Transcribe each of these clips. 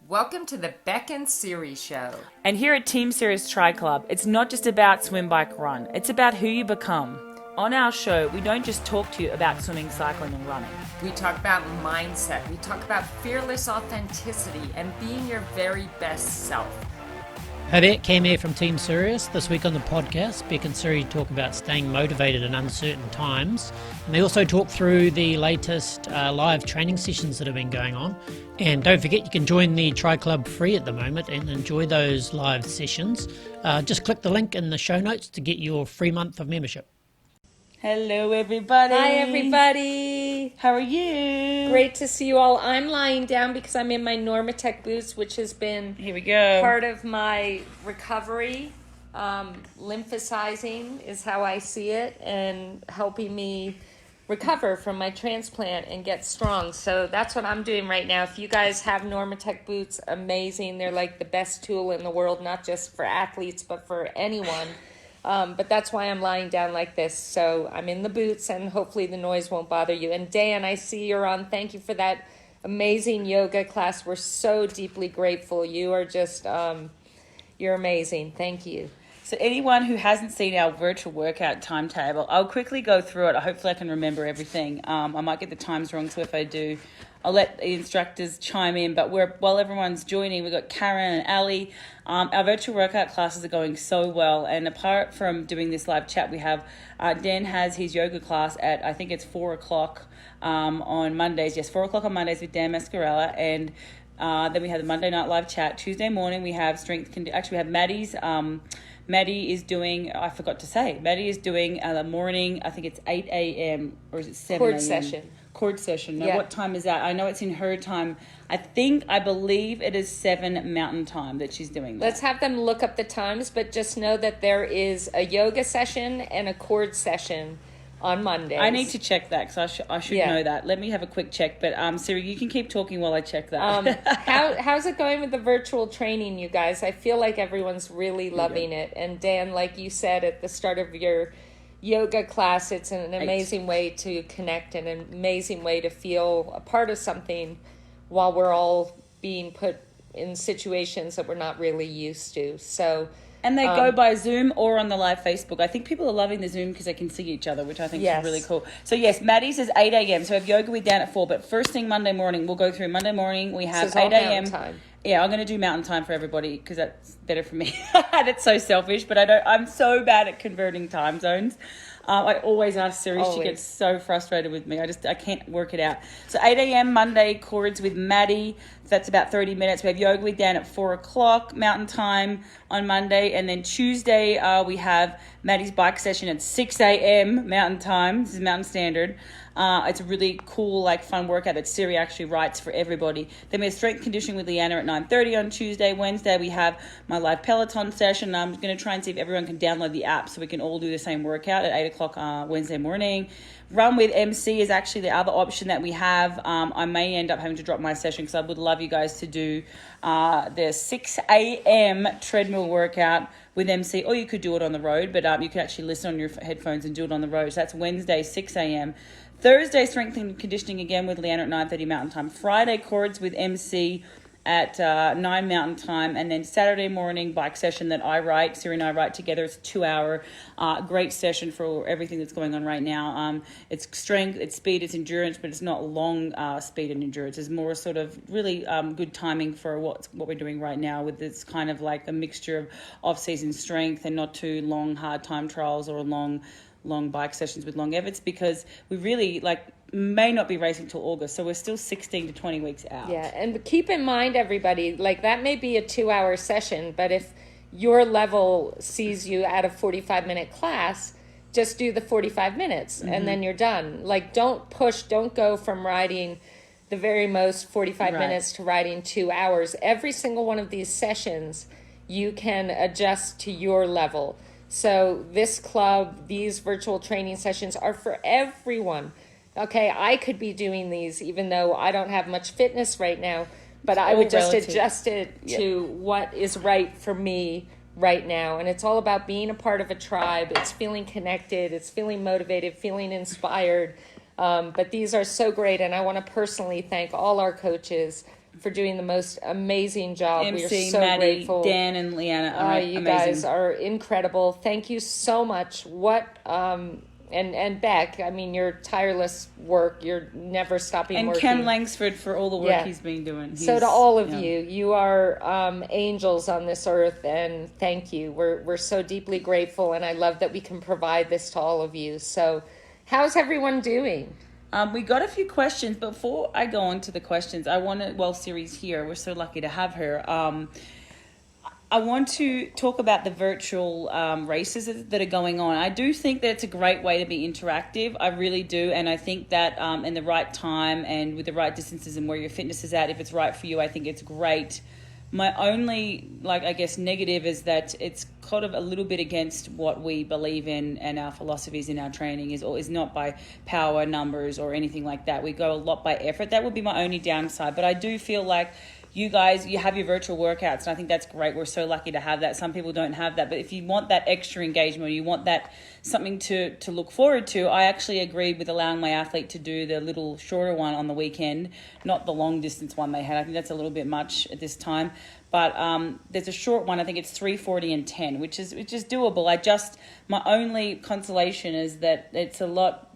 Welcome to the Bek and Siri Show. And here at Team Sirius Tri Club, it's not just about swim, bike, run. It's about who you become. On our show, we don't just talk to you about swimming, cycling, and running. We talk about mindset. We talk about fearless authenticity and being your very best self. Hi there, Cam here from Team Sirius. This week on the podcast, Bek and Siri talk about staying motivated in uncertain times. And they also talk through the latest live training sessions that have been going on. And don't forget, you can join the Tri Club free at the moment and enjoy those live sessions. Just click the link in the show notes to get your free month of membership. Hello, everybody. Hi, everybody. How are you? Great to see you all. I'm lying down because I'm in my Normatec boots, which has been Here we go. part of my recovery. Lymphosizing is how I see it, and helping me recover from my transplant and get strong. So that's what I'm doing right now. If you guys have Normatec boots, amazing. They're like the best tool in the world, not just for athletes, but for anyone. But that's why I'm lying down like this. So I'm in the boots, and hopefully the noise won't bother you. And Dan, I see you're on. Thank you for that amazing yoga class. We're so deeply grateful. You are just, you're amazing. Thank you. So anyone who hasn't seen our virtual workout timetable, I'll quickly go through it. Hopefully I can remember everything. I might get the times wrong, so if I do, I'll let the instructors chime in. But while everyone's joining, we've got Karen and Ali. Our virtual workout classes are going so well. And apart from doing this live chat, we have Dan has his yoga class at, I think it's 4 o'clock on Mondays. Yes, 4 o'clock on Mondays with Dan Mascarella. And then we have the Monday night live chat. Tuesday morning, we have actually, we have Maddie's. Maddie is doing, I forgot to say, Maddie is doing the morning, I think it's 8 a.m. or is it 7 a.m.? Cord session. Cord session. Now, Yeah. What time is that? I know it's in her time. I believe it is 7 Mountain Time that she's doing that. Let's have them look up the times, but just know that there is a yoga session and a cord session on Mondays. I need to check that because I should Yeah. know that. Let me have a quick check. But Siri, you can keep talking while I check that. How's it going with the virtual training, you guys? I feel like everyone's really loving it. And Dan, like you said at the start of your yoga class, it's an amazing way to connect and an amazing way to feel a part of something while we're all being put in situations that we're not really used to. So, And they go by Zoom or on the live Facebook. I think people are loving the Zoom because they can see each other, which I think Yes. is really cool. So yes, Maddie's is 8 a.m. So we have yoga with Dan at 4. But first thing Monday morning, we'll go through Monday morning. We have it's all 8 a.m. Mountain time. Yeah, I'm going to do Mountain Time for everybody because that's better for me. That's so selfish, but I'm so bad at converting time zones. I always ask Siri. She Always. gets so frustrated with me. I can't work it out. So 8 a.m. Monday, cords with Maddie. So that's about 30 minutes. We have yoga with Dan at 4 o'clock Mountain Time on Monday. And then Tuesday, we have Maddie's bike session at 6 a.m. Mountain Time. This is Mountain Standard. It's a really cool, fun workout that Siri actually writes for everybody. Then we have strength conditioning with Leanna at 9:30 on Tuesday. Wednesday, we have my live Peloton session. I'm going to try and see if everyone can download the app so we can all do the same workout at 8 o'clock Wednesday morning. Run with MC is actually the other option that we have. I may end up having to drop my session because I would love you guys to do the 6 a.m. treadmill workout with MC, or you could do it on the road, but you could actually listen on your headphones and do it on the road. So that's Wednesday, 6 a.m. Thursday, strength and conditioning again with Leanna at 9:30 Mountain Time. Friday, cords with MC at 9 Mountain Time. And then Saturday morning, bike session that I write. Siri and I write together. It's a 2-hour great session for everything that's going on right now. It's strength, it's speed, it's endurance, but it's not long speed and endurance. It's more sort of really good timing for what we're doing right now with this kind of like a mixture of off-season strength and not too long, hard time trials or long bike sessions with long efforts, because we really may not be racing till August, so we're still 16 to 20 weeks out. Yeah, and keep in mind, everybody, that may be a 2-hour session, but if your level sees you at a 45-minute class, just do the 45 minutes and then you're done. Don't push, don't go from riding the very most 45 minutes to riding 2 hours. Every single one of these sessions, you can adjust to your level. So this club, these virtual training sessions are for everyone. Okay, I could be doing these even though I don't have much fitness right now, but I would just adjust it to what is right for me right now. And it's all about being a part of a tribe. It's feeling connected. It's feeling motivated, feeling inspired. But these are so great. And I want to personally thank all our coaches for doing the most amazing job. We are MC, so Maddie, grateful. Dan, and Leanna are You amazing. guys are incredible. Thank you so much. And Beck, I mean, your tireless work, you're never stopping And working. Ken Langsford for all the work Yeah. he's been doing. So to all of you are angels on this earth, and thank you. We're so deeply grateful, and I love that we can provide this to all of you. So how's everyone doing? We got a few questions. Before I go on to the questions, I want to, Siri's here. We're so lucky to have her. I want to talk about the virtual races that are going on. I do think that it's a great way to be interactive. I really do. And I think that in the right time and with the right distances and where your fitness is at, if it's right for you, I think it's great. My only, negative is that it's kind of a little bit against what we believe in and our philosophies in our training is not by power, numbers, or anything like that. We go a lot by effort. That would be my only downside. But I do feel like you guys, you have your virtual workouts, and I think that's great. We're so lucky to have that. Some people don't have that. But if you want that extra engagement, or you want that something to look forward to, I actually agreed with allowing my athlete to do the little shorter one on the weekend, not the long distance one they had. I think that's a little bit much at this time. But there's a short one, I think it's 3:40 and 10, which is doable. My only consolation is that it's a lot,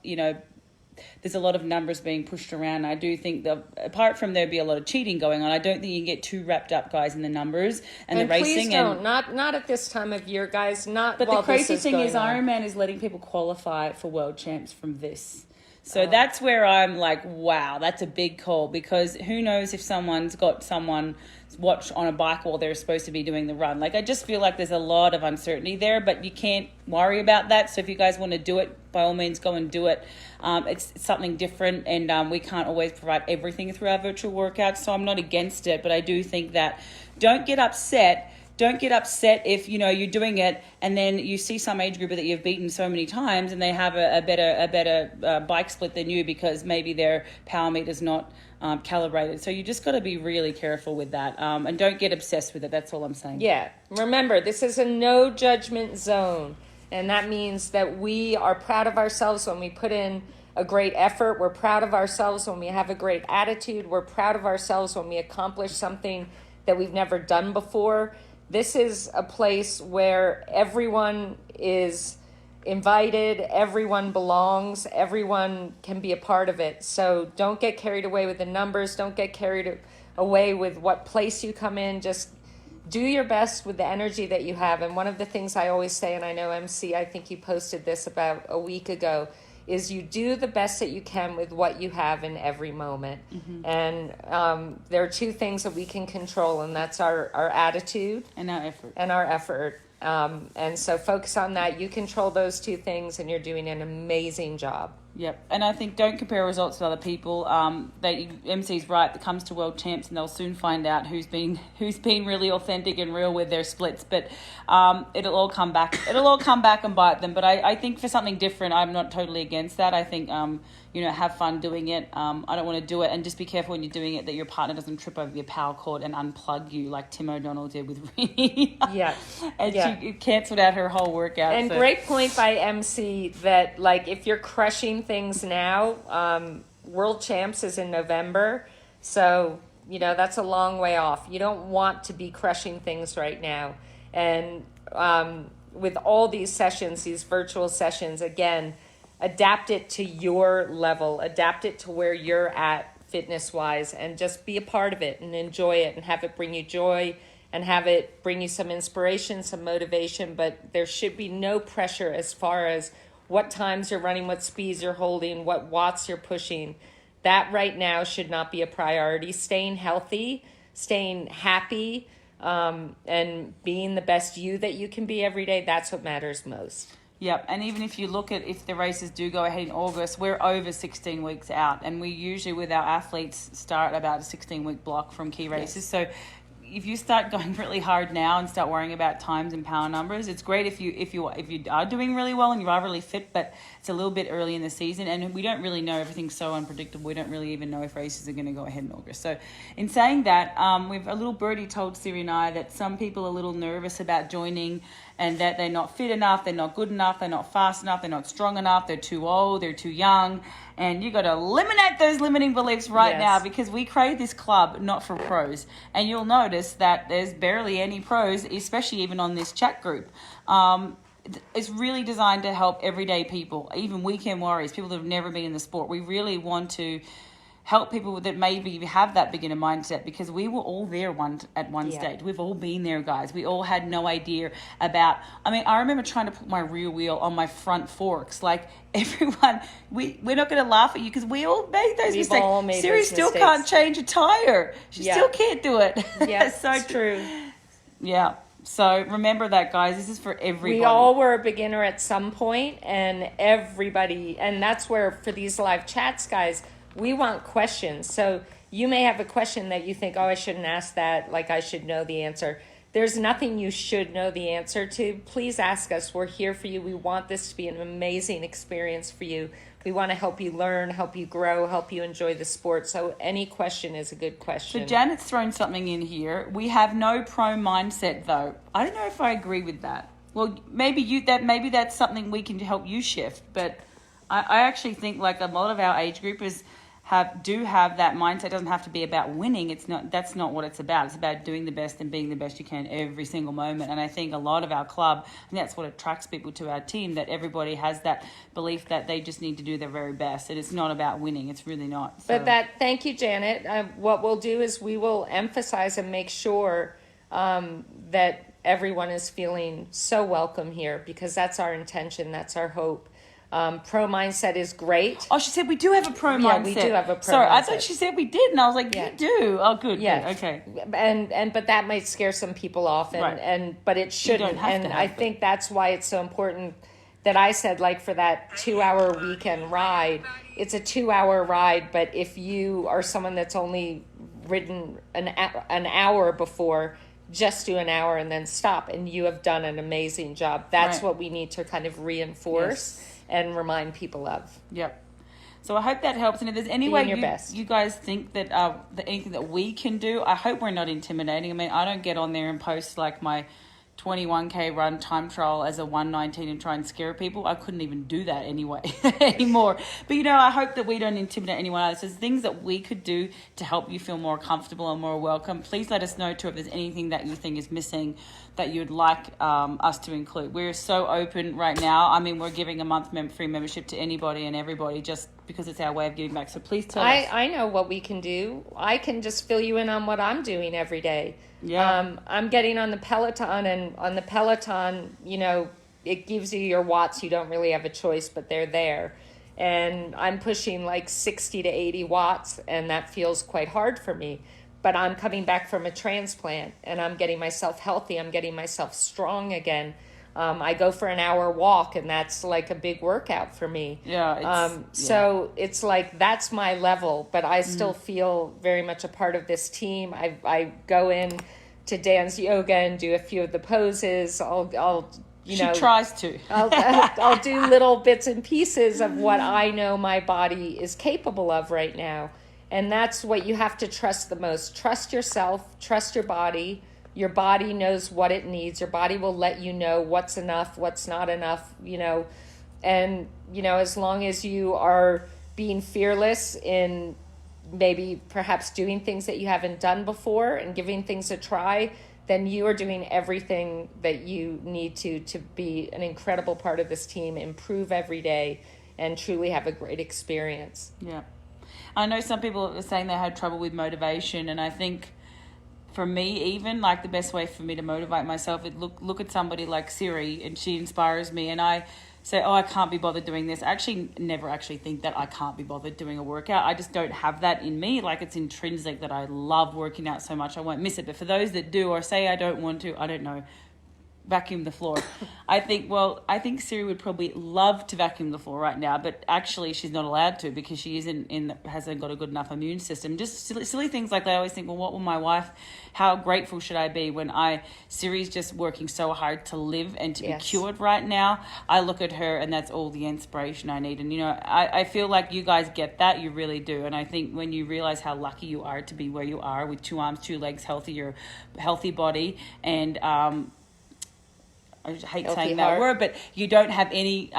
there's a lot of numbers being pushed around. I do think that apart from there'd be a lot of cheating going on, I don't think you can get too wrapped up, guys, in the numbers and the racing. Please don't. Not at this time of year, guys. But the crazy thing is Ironman is letting people qualify for world champs from this. So that's where I'm like, wow, that's a big call, because who knows if someone's got someone watch on a bike while they're supposed to be doing the run. I just feel like there's a lot of uncertainty there, but you can't worry about that. So if you guys want to do it, by all means, go and do it. It's something different, and we can't always provide everything through our virtual workouts, so I'm not against it, but I do think that don't get upset if you're doing it and then you see some age grouper that you've beaten so many times and they have a better bike split than you because maybe their power meter's not calibrated. So you just got to be really careful with that, and don't get obsessed with it. That's all I'm saying. Yeah, remember, this is a no judgment zone, and that means that we are proud of ourselves when we put in a great effort. We're proud of ourselves when we have a great attitude. We're proud of ourselves when we accomplish something that we've never done before. This is a place where everyone is invited, everyone belongs, everyone can be a part of it. So don't get carried away with the numbers. Don't get carried away with what place you come in. Just do your best with the energy that you have. And one of the things I always say, and I know MC, I think you posted this about a week ago, is you do the best that you can with what you have in every moment. Mm-hmm. And there are two things that we can control, and that's our attitude and our effort. And so focus on that. You control those two things, and you're doing an amazing job. Yep, and I think don't compare results with other people. MC's right. It comes to world champs, and they'll soon find out who's been really authentic and real with their splits. But it'll all come back. It'll all come back and bite them. But I think for something different, I'm not totally against that. I think have fun doing it. I don't want to do it, and just be careful when you're doing it that your partner doesn't trip over your power cord and unplug you like Tim O'Donnell did with Rini. Yeah, and she cancelled out her whole workout. And great point by MC that if you're crushing things now, World Champs is in November, so that's a long way off. You don't want to be crushing things right now, and with all these sessions, these virtual sessions, again, adapt it to your level, adapt it to where you're at fitness wise, and just be a part of it and enjoy it and have it bring you joy and have it bring you some inspiration, some motivation. But there should be no pressure as far as what times you're running, what speeds you're holding, what watts you're pushing. That right now should not be a priority. Staying healthy, staying happy, and being the best you that you can be every day, that's what matters most. Yep, and even if you look at if the races do go ahead in August, we're over 16 weeks out, and we usually with our athletes start about a 16-week block from key races. Yes. So if you start going really hard now and start worrying about times and power numbers, it's great if you are doing really well and you are really fit, but it's a little bit early in the season, and we don't really know. Everything's so unpredictable. We don't really even know if races are going to go ahead in August. So in saying that, we've a little birdie told Siri and I that some people are a little nervous about joining, and that they're not fit enough, they're not good enough, they're not fast enough, they're not strong enough, they're too old, they're too young. And you got to eliminate those limiting beliefs right Yes. now, because we create this club not for pros. And you'll notice that there's barely any pros, especially even on this chat group. It's really designed to help everyday people, even weekend warriors, people that have never been in the sport. We really want to help people that maybe have that beginner mindset, because we were all there at one stage. We've all been there, guys. We all had no idea about, I remember trying to put my rear wheel on my front forks. Like, everyone, we're not going to laugh at you, because we all made those We've mistakes. all made Siri those still mistakes. can't change a tire. She still can't do it. Yeah, so it's true. Yeah. So remember that, guys. This is for everybody. We all were a beginner at some point, and everybody, and that's where for these live chats, guys, we want questions. So you may have a question that you think, oh, I shouldn't ask that, like I should know the answer. There's nothing you should know the answer to. Please ask us. We're here for you. We want this to be an amazing experience for you. We want to help you learn, help you grow, help you enjoy the sport. So any question is a good question. So Janet's thrown something in here. We have no pro mindset, though. I don't know if I agree with that. Well, maybe that's something we can help you shift. But I actually think, like, a lot of our age groupers do have that mindset. It doesn't have to be about winning. That's not what it's about. It's about doing the best and being the best you can every single moment. And I think a lot of our club, and that's what attracts people to our team, that everybody has that belief that they just need to do their very best. And it's not about winning. It's really not. So. But thank you, Janet. What we'll do is we will emphasize and make sure that everyone is feeling so welcome here, because that's our intention. That's our hope. Pro mindset is great. Oh, she said we do have a pro mindset. Yeah, we do have a pro Sorry, mindset. I thought she said we did, and I was like, you do. Oh, good. Yeah. Good. Okay. And but that might scare some people off, but it shouldn't. don't have And to have I it. think that's why it's so important that I said, like, for that 2-hour weekend ride, it's a 2-hour ride. But if you are someone that's only ridden an hour before, just do an hour and then stop, and you have done an amazing job. That's Right. what we need to kind of reinforce and remind people of. Yep. So I hope that helps. And if there's any way your best. you guys think that anything that we can do, I hope we're not intimidating. I mean, I don't get on there and post like my 21K run time trial as a 1:19 and try and scare people. I couldn't even do that anyway anymore. But I hope that we don't intimidate anyone else. There's things that we could do to help you feel more comfortable and more welcome. Please let us know too if there's anything that you think is missing that you'd like us to include. We're so open right now. I mean, we're giving a month free membership to anybody and everybody just because it's our way of giving back. So please tell us. I know what we can do. I can just fill you in on what I'm doing every day. Yeah. I'm getting on the Peloton, and on the Peloton, it gives you your watts. You don't really have a choice, but they're there. And I'm pushing like 60 to 80 watts, and that feels quite hard for me. But I'm coming back from a transplant, and I'm getting myself healthy. I'm getting myself strong again. I go for an hour walk, and that's like a big workout for me. Yeah. So it's like, that's my level, but I still feel very much a part of this team. I go in to Dan's yoga and do a few of the poses. She tries to. I'll do little bits and pieces of what I know my body is capable of right now. And that's what you have to trust the most. Trust yourself, trust your body. Your body knows what it needs. Your body will let you know what's enough, what's not enough, And, as long as you are being fearless in maybe perhaps doing things that you haven't done before and giving things a try, then you are doing everything that you need to be an incredible part of this team, improve every day, and truly have a great experience. Yeah. I know some people are saying they had trouble with motivation, and I think for me, even like the best way for me to motivate myself is look at somebody like Siri, and she inspires me, and I say, I can't be bothered doing this. I actually never think that I can't be bothered doing a workout. I just don't have that in me. Like, it's intrinsic that I love working out so much I won't miss it. But for those that do, or say I don't want to, I don't know, vacuum the floor. I think Siri would probably love to vacuum the floor right now, but actually she's not allowed to because she hasn't got a good enough immune system. Just silly things like that. I always think, well, what will my wife, how grateful should I be when Siri's just working so hard to live and to be cured right now. I look at her and that's all the inspiration I need. And, I feel like you guys get that. You really do. And I think when you realize how lucky you are to be where you are with 2 arms, 2 legs, healthy body, and, I hate healthy saying heart. that word, but you don't have any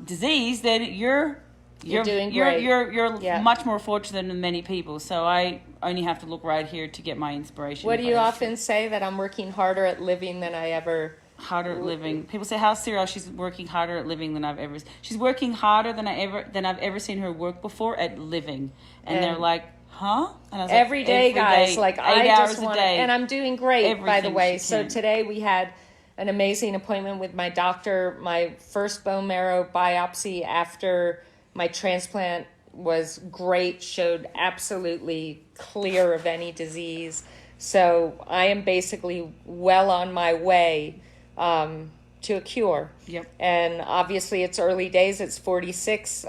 disease, then you're You're doing great. You're Yeah. much more fortunate than many people. So I only have to look right here to get my inspiration. What do you often say? That I'm working harder at living than I ever... Harder at living. People say, "How's Cyril? She's working harder at living than I've ever." She's working harder than I've ever seen her work before at living. And they're like, "Huh?" And I was every like, day, guys. Like 8 I hours just a want, day. and I'm doing great, by the Everything way. she So can. today we had an amazing appointment with my doctor. My first bone marrow biopsy after my transplant was great. Showed absolutely clear of any disease. So I am basically well on my way to a cure. Yep. And obviously it's early days. It's 46.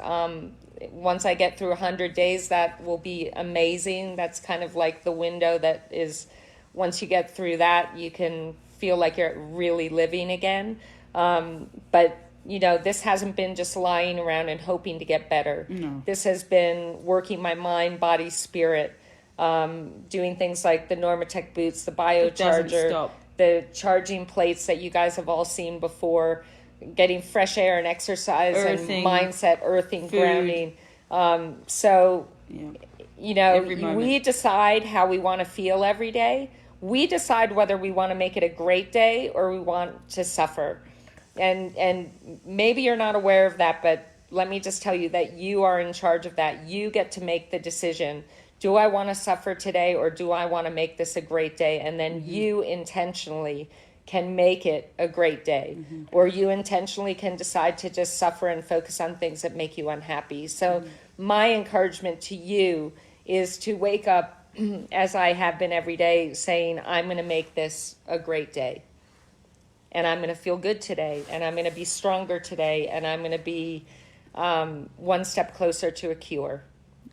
Once I get through 100 days, that will be amazing. That's kind of like the window that is, once you get through that, you can feel like you're really living again. But, you know, this hasn't been just lying around and hoping to get better. No. This has been working my mind, body, spirit, doing things like the Normatec boots, the doesn't biocharger, stop. the charging plates that you guys have all seen before, getting fresh air and exercise Earthing, and mindset, earthing, food. grounding. So, Yeah. you know, Every moment. we decide how we want to feel every day. We decide whether we want to make it a great day or we want to suffer. And maybe you're not aware of that, but let me just tell you that you are in charge of that. You get to make the decision. Do I want to suffer today or do I want to make this a great day? And then you intentionally can make it a great day. Or you intentionally can decide to just suffer and focus on things that make you unhappy. So my encouragement to you is to wake up, as I have been every day, saying, I'm going to make this a great day. And I'm going to feel good today. And I'm going to be stronger today. And I'm going to be one step closer to a cure.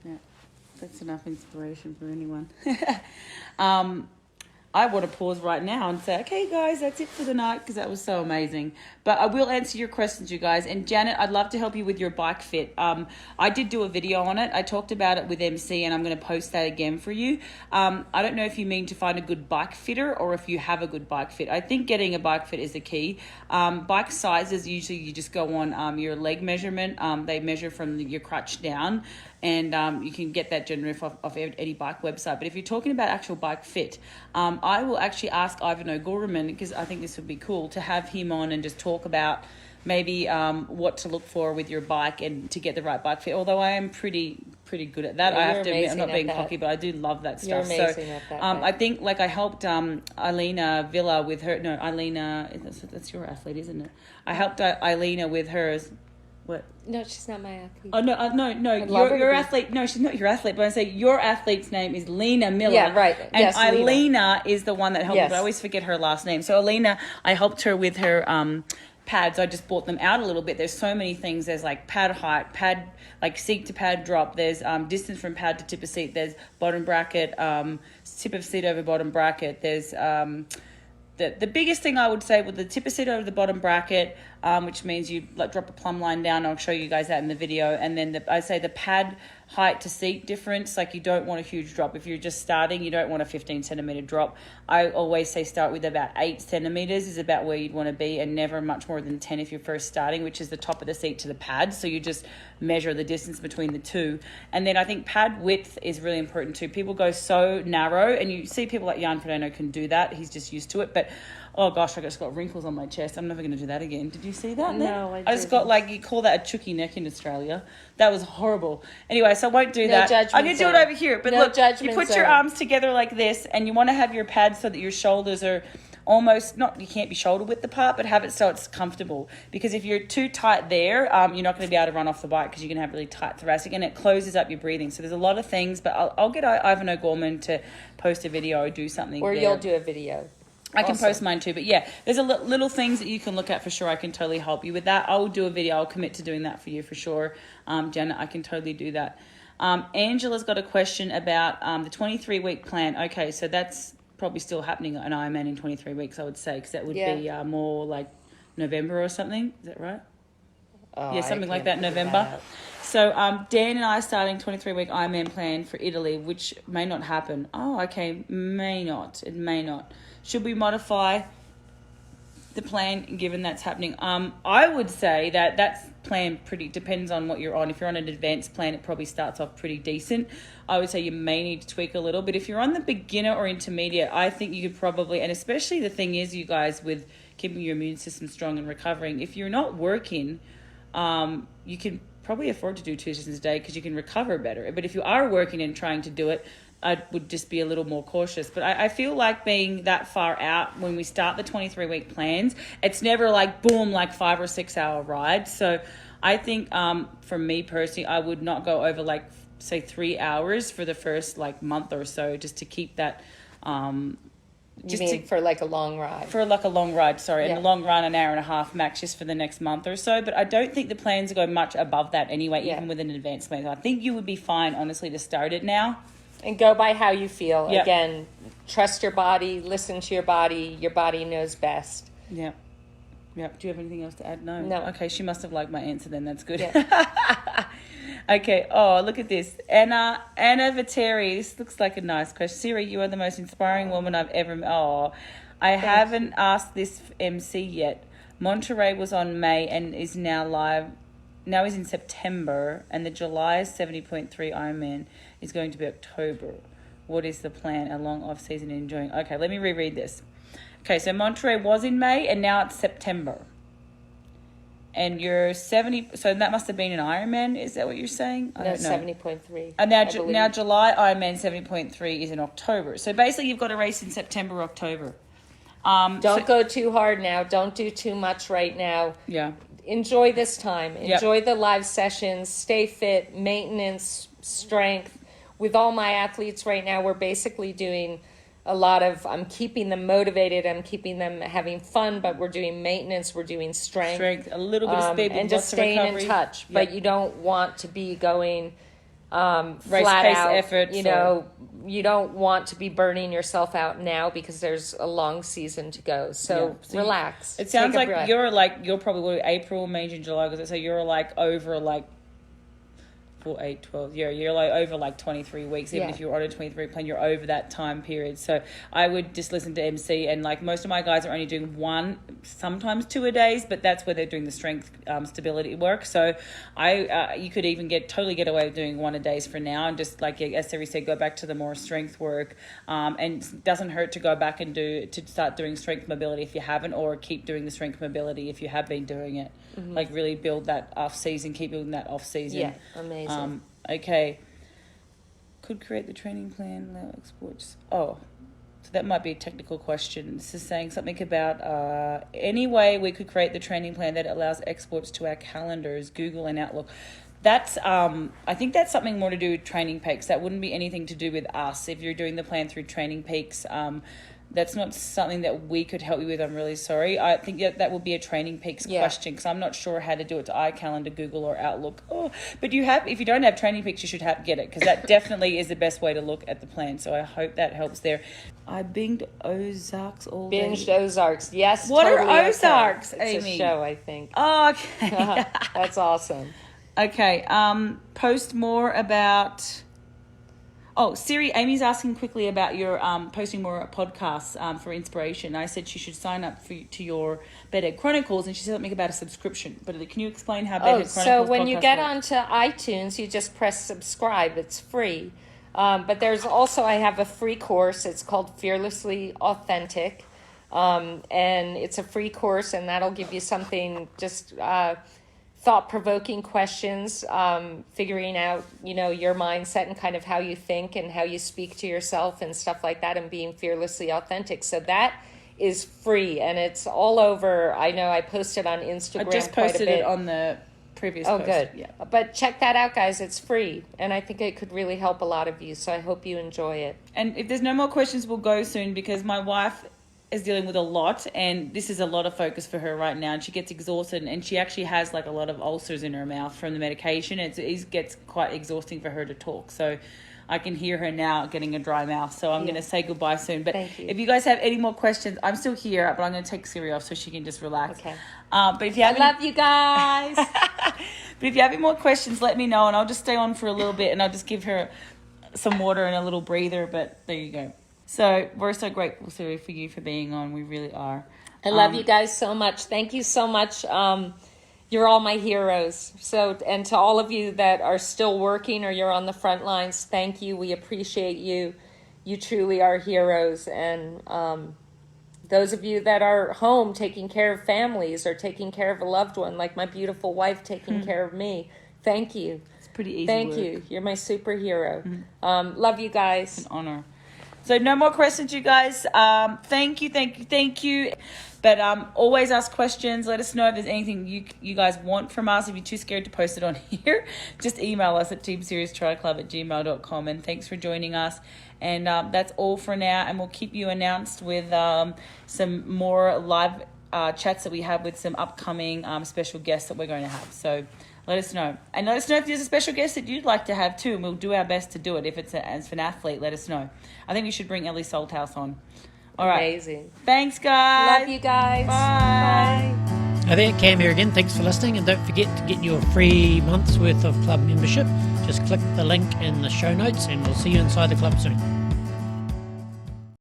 Yeah, that's enough inspiration for anyone. I want to pause right now and say, okay, guys, that's it for the night because that was so amazing. But I will answer your questions, you guys. And Janet, I'd love to help you with your bike fit. I did do a video on it. I talked about it with MC, and I'm going to post that again for you. I don't know if you mean to find a good bike fitter or if you have a good bike fit. I think getting a bike fit is the key. Bike sizes, usually you just go on your leg measurement. They measure from your crotch down. And you can get that generally off any bike website. But if you're talking about actual bike fit, I will actually ask Ivan O'Gorman, because I think this would be cool, to have him on and just talk about maybe what to look for with your bike and to get the right bike fit. Although I am pretty good at that. Yeah, I you're have to admit, I'm not amazing being at that. cocky, but I do love that You're stuff. amazing So at that, I Bek. think like I helped Eilina Villa with her. No, Eilina, that's your athlete, isn't it? I helped Eilina with hers. What? No, she's not my athlete. Oh no, no! love her Your to be. athlete. No, she's not your athlete. But I say your athlete's name is Lena Miller. Yeah, right. And Yes, Lena. Eilina is the one that helped me, Yes. but I always forget her last name. So Eilina, I helped her with her pads. I just bought them out a little bit. There's so many things. There's like pad height, pad like seat to pad drop. There's distance from pad to tip of seat. There's bottom bracket, tip of seat over bottom bracket. There's the biggest thing I would say with the tip of seat over the bottom bracket, which means you like drop a plumb line down. I'll show you guys that in the video. And then I say the pad height to seat difference, like you don't want a huge drop. If you're just starting, you don't want a 15 centimeter drop. I always say start with about 8 centimeters is about where you'd want to be, and never much more than 10 if you're first starting, which is the top of the seat to the pad. So you just measure the distance between the two. And then I think pad width is really important too. People go so narrow, and you see people like Jan Frodeno can do that. He's just used to it. But oh gosh, I just got wrinkles on my chest. I'm never going to do that again. Did you see that? No, I just got didn't. like, you call that a chooky neck in Australia. That was horrible. Anyway, so I won't do No that. judgment I'm going to do it zone. over here. But No look, you judgment put your zone. arms together like this, and you want to have your pads so that your shoulders are almost, not, you can't be shoulder width apart, but have it so it's comfortable. Because if you're too tight there, you're not going to be able to run off the bike because you're going to have really tight thoracic, and it closes up your breathing. So there's a lot of things, but I'll get Ivan O'Gorman to post a video or do something. Or there. you'll do a video. I can Awesome. post mine too, but yeah, there's little things that you can look at for sure. I can totally help you with that. I'll do a video. I'll commit to doing that for you for sure. Janet, I can totally do that. Angela's got a question about the 23-week plan. Okay, so that's probably still happening an Ironman in 23 weeks, I would say, because that would be more like November or something. Is that right? Oh, Yeah, I something like can't that, figure November. out. So Dan and I are starting 23-week Ironman plan for Italy, which may not happen. Oh, okay, may not. It may not. Should we modify the plan, given that's happening. I would say that's plan depends on what you're on. If you're on an advanced plan, it probably starts off pretty decent. I would say you may need to tweak a little, but if you're on the beginner or intermediate, I think you could probably, and especially the thing is, you guys, with keeping your immune system strong and recovering, if you're not working, you can probably afford to do 2 sessions a day because you can recover better. But if you are working and trying to do it, I would just be a little more cautious. But I feel like being that far out, when we start the 23-week plans, it's never like boom, like 5 or 6 hour ride. So I think for me personally, I would not go over like say 3 hours for the first like month or so, just to keep that for like a long ride? For like a long ride, sorry. Yeah. And a long run, an hour and a half max, just for the next month or so. But I don't think the plans go much above that anyway, even with an advanced plan. I think you would be fine, honestly, to start it now. And go by how you feel. Yep. Again, trust your body, listen to your body. Your body knows best. Yeah. Yep. Do you have anything else to add? No. No. Okay, she must have liked my answer then. That's good. Yeah. Okay. Oh, look at this. Anna Viteri. This looks like a nice question. Siri, you are the most inspiring woman I've ever met. Oh, I haven't asked this MC yet. Monterey was on May and is now live. Now is in September, and the July 70.3 Ironman is going to be October. What is the plan? A long off season enjoying. Okay, let me reread this. Okay, so Monterey was in May and now it's September. And you're 70, so that must have been an Ironman, is that what you're saying? I don't know. 70.3. And now July Ironman 70.3 is in October. So basically you've got a race in September, October. Don't go too hard now. Don't do too much right now. Yeah. Enjoy this time. Enjoy the live sessions. Stay fit, maintenance, strength. With all my athletes right now, we're basically doing a lot of, I'm keeping them motivated, I'm keeping them having fun, but we're doing maintenance, we're doing strength. A little bit of speed, and just staying in touch. Yep. But you don't want to be going race flat pace out. effort. You don't want to be burning yourself out now because there's a long season to go. So relax. It sounds Take a like breath. you're probably April, May, June, July, because so you're like over like 4, 8, 12. Yeah, you're like over like 23 weeks. Even if you're on a 23 plan, you're over that time period. So I would just listen to MC, and like most of my guys are only doing 1, sometimes 2 a days, but that's where they're doing the strength stability work. So you could even totally get away with doing 1 a days for now, and just like as Siri said, go back to the more strength work. And it doesn't hurt to go back and start doing strength mobility if you haven't, or keep doing the strength mobility if you have been doing it. Mm-hmm. Like really build that off season, keep building that off season. Yeah, amazing. Okay. Could create the training plan, allow exports. Oh, so that might be a technical question. This is saying something about any way we could create the training plan that allows exports to our calendars, Google and Outlook. That's I think that's something more to do with Training Peaks. That wouldn't be anything to do with us. If you're doing the plan through Training Peaks, that's not something that we could help you with. I'm really sorry. I think that would be a Training Peaks question, because I'm not sure how to do it to iCalendar, Google, or Outlook. Oh, but if you don't have Training Peaks, you should get it, because that definitely is the best way to look at the plan. So I hope that helps there. I binged Ozarks all day. Binged Ozarks, yes. What totally are Ozarks, okay. It's Amy? a show, I think. Oh, okay. That's awesome. Okay. Post more about. Oh, Siri, Amy's asking quickly about your posting more podcasts for inspiration. I said she should sign up to your Bedhead Chronicles, and she said something about a subscription. But can you explain how Bedhead Chronicles so when you podcast get works? onto iTunes, you just press subscribe. It's free. But there's also, I have a free course. It's called Fearlessly Authentic. And it's a free course, and that'll give you something just... thought-provoking questions, figuring out, your mindset and kind of how you think and how you speak to yourself and stuff like that, and being fearlessly authentic. So that is free, and it's all over. I know I posted on Instagram. I just posted it on the previous post. Oh, good. Yeah. But check that out, guys. It's free, and I think it could really help a lot of you, so I hope you enjoy it. And if there's no more questions, we'll go soon, because my wife is dealing with a lot, and this is a lot of focus for her right now, and she gets exhausted, and she actually has like a lot of ulcers in her mouth from the medication. It gets quite exhausting for her to talk, so I can hear her now getting a dry mouth. So I'm going to say goodbye soon, but if you guys have any more questions, I'm still here, but I'm going to take Siri off so she can just relax. Okay. But if you have love you guys. But if you have any more questions, let me know, and I'll just stay on for a little bit, and I'll just give her some water and a little breather. But there you go. So we're so grateful, Siri, for you for being on. We really are. I love you guys so much. Thank you so much. You're all my heroes. So, and to all of you that are still working or you're on the front lines, thank you. We appreciate you. You truly are heroes. And those of you that are home taking care of families or taking care of a loved one, like my beautiful wife taking care of me, thank you. It's pretty easy Thank work. you. You're my superhero. Love you guys. An honor. So no more questions, you guys. Thank you. But always ask questions. Let us know if there's anything you guys want from us. If you're too scared to post it on here, just email us at teamserioustriclub@gmail.com. And thanks for joining us. And that's all for now. And we'll keep you announced with some more live chats that we have with some upcoming special guests that we're going to have. So let us know. And let us know if there's a special guest that you'd like to have too. And we'll do our best to do it. If it's as an athlete, let us know. I think we should bring Ellie Salthouse on. All right. Amazing. Thanks, guys. Love you guys. Bye. Hi there, Cam here again. Thanks for listening, and don't forget to get your free month's worth of club membership. Just click the link in the show notes, and we'll see you inside the club soon.